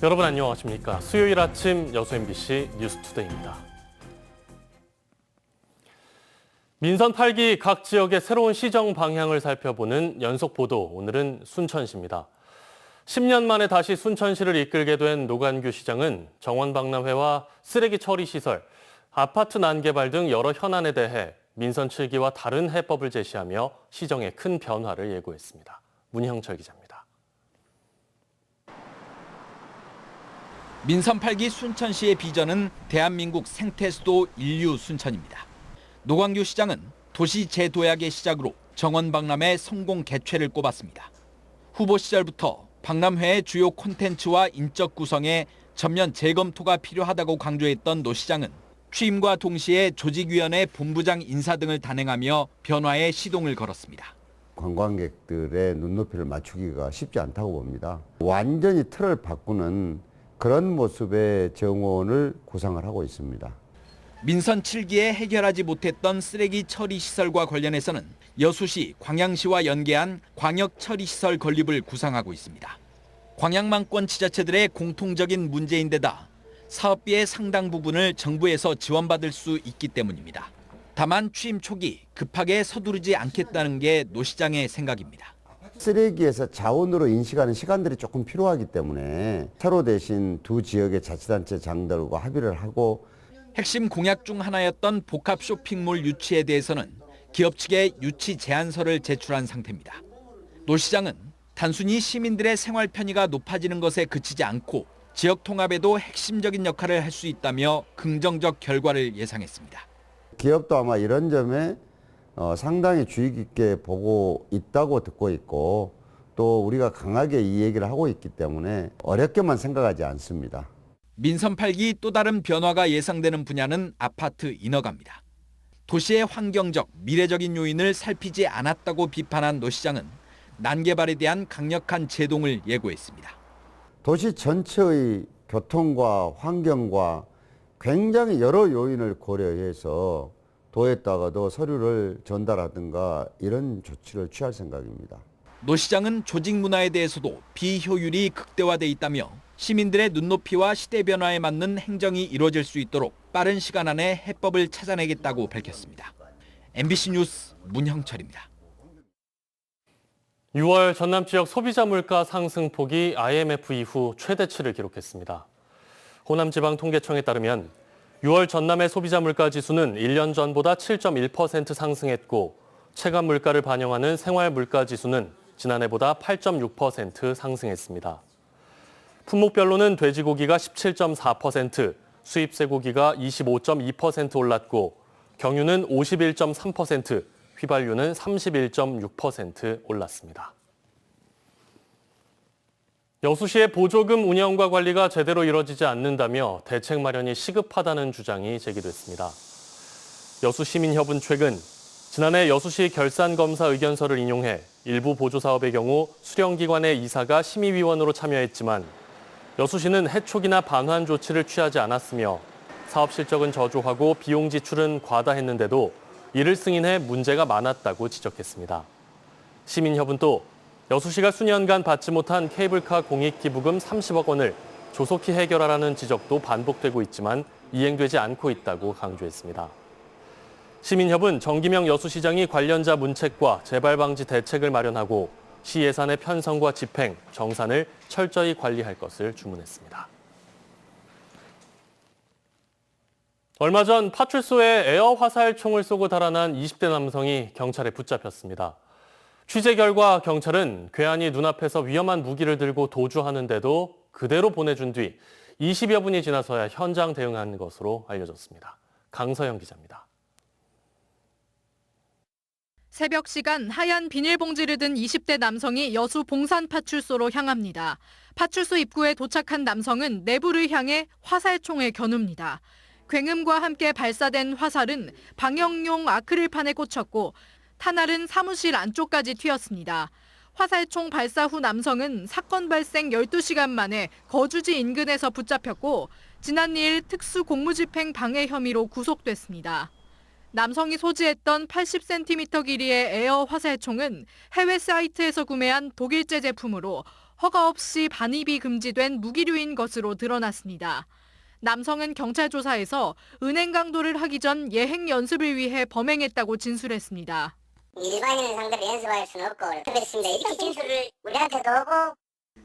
여러분 안녕하십니까? 수요일 아침 여수 MBC 뉴스투데이입니다. 민선 8기 각 지역의 새로운 시정 방향을 살펴보는 연속 보도, 오늘은 순천시입니다. 10년 만에 다시 순천시를 이끌게 된 노관규 시장은 정원박람회와 쓰레기 처리 시설, 아파트 난개발 등 여러 현안에 대해 민선 7기와 다른 해법을 제시하며 시정에 큰 변화를 예고했습니다. 문형철 기자입니다. 민선 8기 순천시의 비전은 대한민국 생태수도 인류 순천입니다. 노광규 시장은 도시 재도약의 시작으로 정원박람회 성공 개최를 꼽았습니다. 후보 시절부터 박람회의 주요 콘텐츠와 인적 구성에 전면 재검토가 필요하다고 강조했던 노 시장은 취임과 동시에 조직위원회 본부장 인사 등을 단행하며 변화에 시동을 걸었습니다. 관광객들의 눈높이를 맞추기가 쉽지 않다고 봅니다. 완전히 틀을 바꾸는 그런 모습의 정원을 구상을 하고 있습니다. 민선 7기에 해결하지 못했던 쓰레기 처리 시설과 관련해서는 여수시, 광양시와 연계한 광역 처리 시설 건립을 구상하고 있습니다. 광양망권 지자체들의 공통적인 문제인데다 사업비의 상당 부분을 정부에서 지원받을 수 있기 때문입니다. 다만 취임 초기 급하게 서두르지 않겠다는 게 노 시장의 생각입니다. 쓰레기에서 자원으로 인식하는 시간들이 조금 필요하기 때문에 서로 대신 두 지역의 자치단체장들과 합의를 하고 핵심 공약 중 하나였던 복합 쇼핑몰 유치에 대해서는 기업 측에 유치 제안서를 제출한 상태입니다. 노 시장은 단순히 시민들의 생활 편의가 높아지는 것에 그치지 않고 지역 통합에도 핵심적인 역할을 할 수 있다며 긍정적 결과를 예상했습니다. 기업도 아마 이런 점에 상당히 주의 깊게 보고 있다고 듣고 있고 또 우리가 강하게 이 얘기를 하고 있기 때문에 어렵게만 생각하지 않습니다. 민선 8기 또 다른 변화가 예상되는 분야는 아파트 인허가입니다. 도시의 환경적, 미래적인 요인을 살피지 않았다고 비판한 노 시장은 난개발에 대한 강력한 제동을 예고했습니다. 도시 전체의 교통과 환경과 굉장히 여러 요인을 고려해서 도에다가도 서류를 전달하든가 이런 조치를 취할 생각입니다. 노 시장은 조직 문화에 대해서도 비효율이 극대화돼 있다며 시민들의 눈높이와 시대 변화에 맞는 행정이 이루어질 수 있도록 빠른 시간 안에 해법을 찾아내겠다고 밝혔습니다. MBC 뉴스 문형철입니다. 6월 전남 지역 소비자 물가 상승폭이 IMF 이후 최대치를 기록했습니다. 호남지방통계청에 따르면 6월 전남의 소비자 물가 지수는 1년 전보다 7.1% 상승했고 체감 물가를 반영하는 생활 물가 지수는 지난해보다 8.6% 상승했습니다. 품목별로는 돼지고기가 17.4%, 수입 쇠고기가 25.2% 올랐고 경유는 51.3%, 휘발유는 31.6% 올랐습니다. 여수시의 보조금 운영과 관리가 제대로 이뤄지지 않는다며 대책 마련이 시급하다는 주장이 제기됐습니다. 여수시민협은 최근 지난해 여수시 결산검사 의견서를 인용해 일부 보조사업의 경우 수령기관의 이사가 심의위원으로 참여했지만 여수시는 해촉이나 반환 조치를 취하지 않았으며 사업 실적은 저조하고 비용 지출은 과다했는데도 이를 승인해 문제가 많았다고 지적했습니다. 시민협은 또 여수시가 수년간 받지 못한 케이블카 공익기부금 30억 원을 조속히 해결하라는 지적도 반복되고 있지만 이행되지 않고 있다고 강조했습니다. 시민협은 정기명 여수시장이 관련자 문책과 재발 방지 대책을 마련하고 시 예산의 편성과 집행, 정산을 철저히 관리할 것을 주문했습니다. 얼마 전 파출소에 에어 화살총을 쏘고 달아난 20대 남성이 경찰에 붙잡혔습니다. 취재 결과 경찰은 괴한이 눈앞에서 위험한 무기를 들고 도주하는데도 그대로 보내준 뒤 20여 분이 지나서야 현장 대응한 것으로 알려졌습니다. 강서영 기자입니다. 새벽 시간 하얀 비닐봉지를 든 20대 남성이 여수 봉산파출소로 향합니다. 파출소 입구에 도착한 남성은 내부를 향해 화살총을 겨눕니다. 굉음과 함께 발사된 화살은 방역용 아크릴판에 꽂혔고 탄알은 사무실 안쪽까지 튀었습니다. 화살총 발사 후 남성은 사건 발생 12시간 만에 거주지 인근에서 붙잡혔고 지난 2일 특수공무집행 방해 혐의로 구속됐습니다. 남성이 소지했던 80cm 길이의 에어 화살총은 해외 사이트에서 구매한 독일제 제품으로 허가 없이 반입이 금지된 무기류인 것으로 드러났습니다. 남성은 경찰 조사에서 은행 강도를 하기 전 예행 연습을 위해 범행했다고 진술했습니다. 일반인 상대로 연습할 수는 없고 그랬습니다. 이렇게 진술을 우리한테도 하고.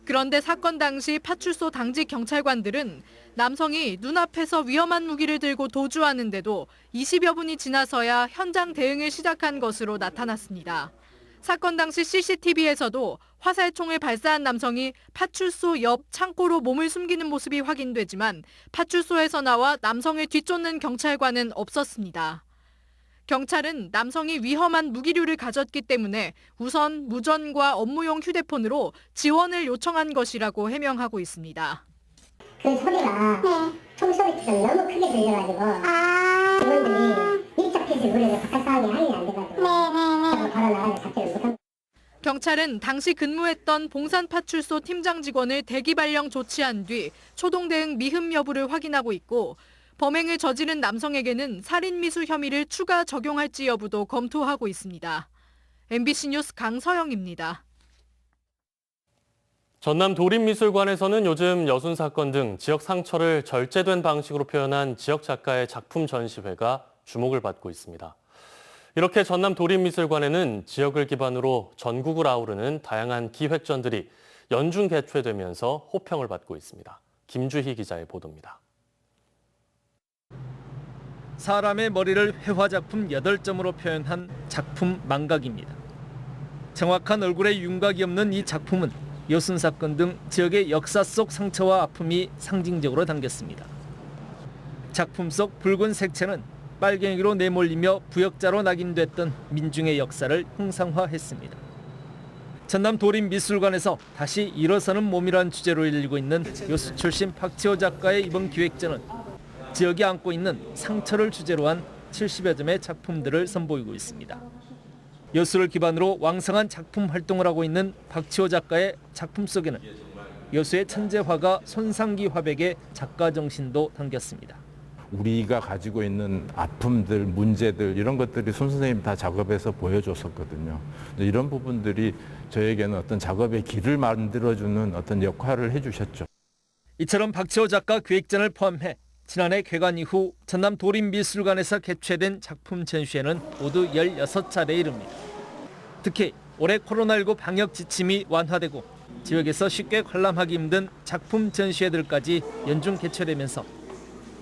그런데 사건 당시 파출소 당직 경찰관들은 남성이 눈앞에서 위험한 무기를 들고 도주하는데도 20여 분이 지나서야 현장 대응을 시작한 것으로 나타났습니다. 사건 당시 CCTV에서도 화살총을 발사한 남성이 파출소 옆 창고로 몸을 숨기는 모습이 확인되지만 파출소에서 나와 남성을 뒤쫓는 경찰관은 없었습니다. 경찰은 남성이 위험한 무기류를 가졌기 때문에 우선 무전과 업무용 휴대폰으로 지원을 요청한 것이라고 해명하고 있습니다. 그 소리가 총소리가 너무 크게 들려가지고 직원들이 밀착해서 노래를 바깥 상황이 항의 안 돼가지고 바로 나가서 잡지를 못한. 경찰은 당시 근무했던 봉산파출소 팀장 직원을 대기 발령 조치한 뒤 초동 대응 미흡 여부를 확인하고 있고 범행을 저지른 남성에게는 살인미수 혐의를 추가 적용할지 여부도 검토하고 있습니다. MBC 뉴스 강서영입니다. 전남 도립미술관에서는 요즘 여순 사건 등 지역 상처를 절제된 방식으로 표현한 지역 작가의 작품 전시회가 주목을 받고 있습니다. 이렇게 전남 도립미술관에는 지역을 기반으로 전국을 아우르는 다양한 기획전들이 연중 개최되면서 호평을 받고 있습니다. 김주희 기자의 보도입니다. 사람의 머리를 회화작품 8점으로 표현한 작품 망각입니다. 정확한 얼굴에 윤곽이 없는 이 작품은 여순 사건 등 지역의 역사 속 상처와 아픔이 상징적으로 담겼습니다. 작품 속 붉은 색채는 빨갱이로 내몰리며 부역자로 낙인됐던 민중의 역사를 형상화했습니다. 전남 도립미술관에서 다시 일어서는 몸이란 주제로 열리고 있는 여수 출신 박지호 작가의 이번 기획전은 지역이 안고 있는 상처를 주제로 한 70여 점의 작품들을 선보이고 있습니다. 여수를 기반으로 왕성한 작품 활동을 하고 있는 박지호 작가의 작품 속에는 여수의 천재화가 손상기 화백의 작가 정신도 담겼습니다. 우리가 가지고 있는 아픔들, 문제들 이런 것들이 손 선생님이 다 작업에서 보여줬었거든요. 이런 부분들이 저에게는 어떤 작업의 길을 만들어주는 어떤 역할을 해주셨죠. 이처럼 박지호 작가 기획전을 포함해 지난해 개관 이후 전남 도립미술관에서 개최된 작품 전시회는 모두 16차례에 이릅니다. 특히 올해 코로나19 방역 지침이 완화되고 지역에서 쉽게 관람하기 힘든 작품 전시회들까지 연중 개최되면서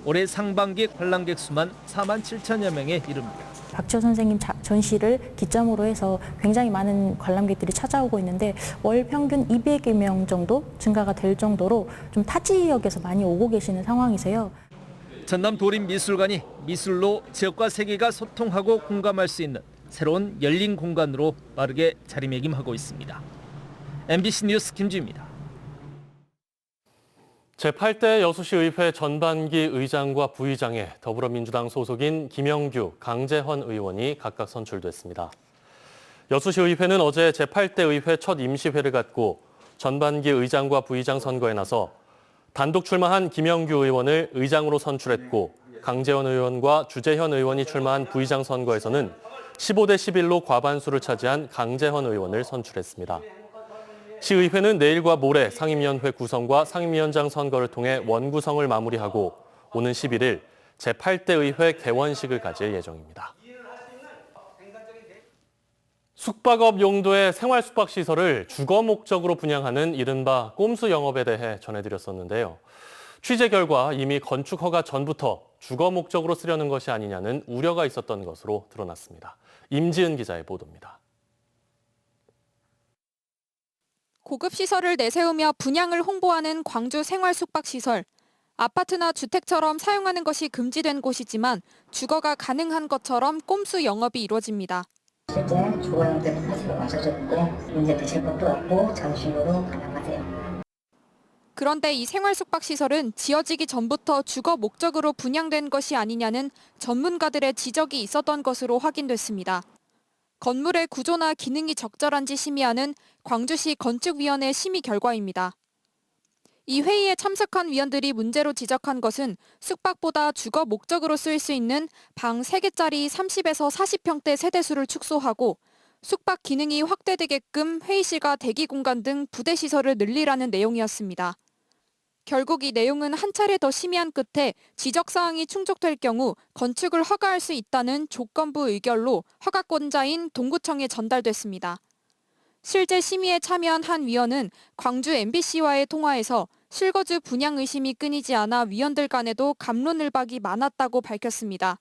올해 상반기 관람객 수만 4만 7천여 명에 이릅니다. 박지호 선생님 전시를 기점으로 해서 굉장히 많은 관람객들이 찾아오고 있는데 월 평균 200여 명 정도 증가가 될 정도로 좀 타 지역에서 많이 오고 계시는 상황이세요. 전남 도립미술관이 미술로 지역과 세계가 소통하고 공감할 수 있는 새로운 열린 공간으로 빠르게 자리매김하고 있습니다. MBC 뉴스 김주입니다. 제8대 여수시 의회 전반기 의장과 부의장에 더불어민주당 소속인 김영규, 강재헌 의원이 각각 선출됐습니다. 여수시 의회는 어제 제8대 의회 첫 임시회를 갖고 전반기 의장과 부의장 선거에 나서 단독 출마한 김영규 의원을 의장으로 선출했고 강재헌 의원과 주재현 의원이 출마한 부의장 선거에서는 15대 11로 과반수를 차지한 강재헌 의원을 선출했습니다. 시의회는 내일과 모레 상임위원회 구성과 상임위원장 선거를 통해 원구성을 마무리하고 오는 11일 제8대 의회 개원식을 가질 예정입니다. 숙박업 용도의 생활 숙박시설을 주거 목적으로 분양하는 이른바 꼼수 영업에 대해 전해드렸었는데요. 취재 결과 이미 건축 허가 전부터 주거 목적으로 쓰려는 것이 아니냐는 우려가 있었던 것으로 드러났습니다. 임지은 기자의 보도입니다. 고급 시설을 내세우며 분양을 홍보하는 광주 생활 숙박시설. 아파트나 주택처럼 사용하는 것이 금지된 곳이지만 주거가 가능한 것처럼 꼼수 영업이 이루어집니다. 실제 주거용도로 사실로 맞춰졌고 문제 되실 것도 없고 정식으로 가능하세요. 그런데 이 생활 숙박시설은 지어지기 전부터 주거 목적으로 분양된 것이 아니냐는 전문가들의 지적이 있었던 것으로 확인됐습니다. 건물의 구조나 기능이 적절한지 심의하는 광주시 건축위원회 심의 결과입니다. 이 회의에 참석한 위원들이 문제로 지적한 것은 숙박보다 주거 목적으로 쓰일 수 있는 방 3개짜리 30에서 40평대 세대수를 축소하고 숙박 기능이 확대되게끔 회의실과 대기 공간 등 부대 시설을 늘리라는 내용이었습니다. 결국 이 내용은 한 차례 더 심의한 끝에 지적 사항이 충족될 경우 건축을 허가할 수 있다는 조건부 의결로 허가권자인 동구청에 전달됐습니다. 실제 심의에 참여한 한 위원은 광주 MBC와의 통화에서 실거주 분양 의심이 끊이지 않아 위원들 간에도 갑론을박이 많았다고 밝혔습니다.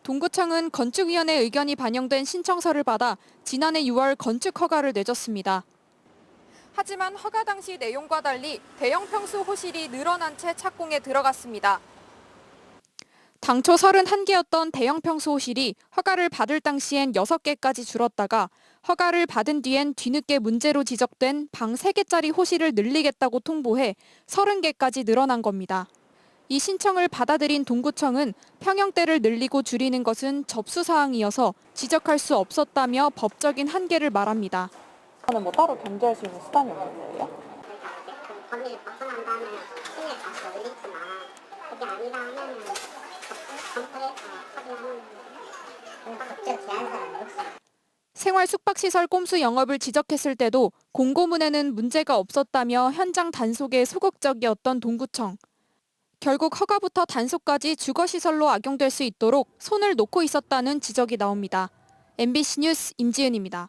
동구청은 건축위원회 의견이 반영된 신청서를 받아 지난해 6월 건축 허가를 내줬습니다. 하지만 허가 당시 내용과 달리 대형 평수 호실이 늘어난 채 착공에 들어갔습니다. 당초 31개였던 대형 평수 호실이 허가를 받을 당시엔 6개까지 줄었다가 허가를 받은 뒤엔 뒤늦게 문제로 지적된 방 3개짜리 호실을 늘리겠다고 통보해 30개까지 늘어난 겁니다. 이 신청을 받아들인 동구청은 평형대를 늘리고 줄이는 것은 접수사항이어서 지적할 수 없었다며 법적인 한계를 말합니다. 뭐 따로 견제할 수 있는 수단이 없는 거예요? 범위를 벗어난 다음에 시내 다시 올리지만 그게 아니다 하면 검토해서 합의하는 법적 제한사항이 없어요. 생활 숙박시설 꼼수 영업을 지적했을 때도 공고문에는 문제가 없었다며 현장 단속에 소극적이었던 동구청. 결국 허가부터 단속까지 주거시설로 악용될 수 있도록 손을 놓고 있었다는 지적이 나옵니다. MBC 뉴스 임지은입니다.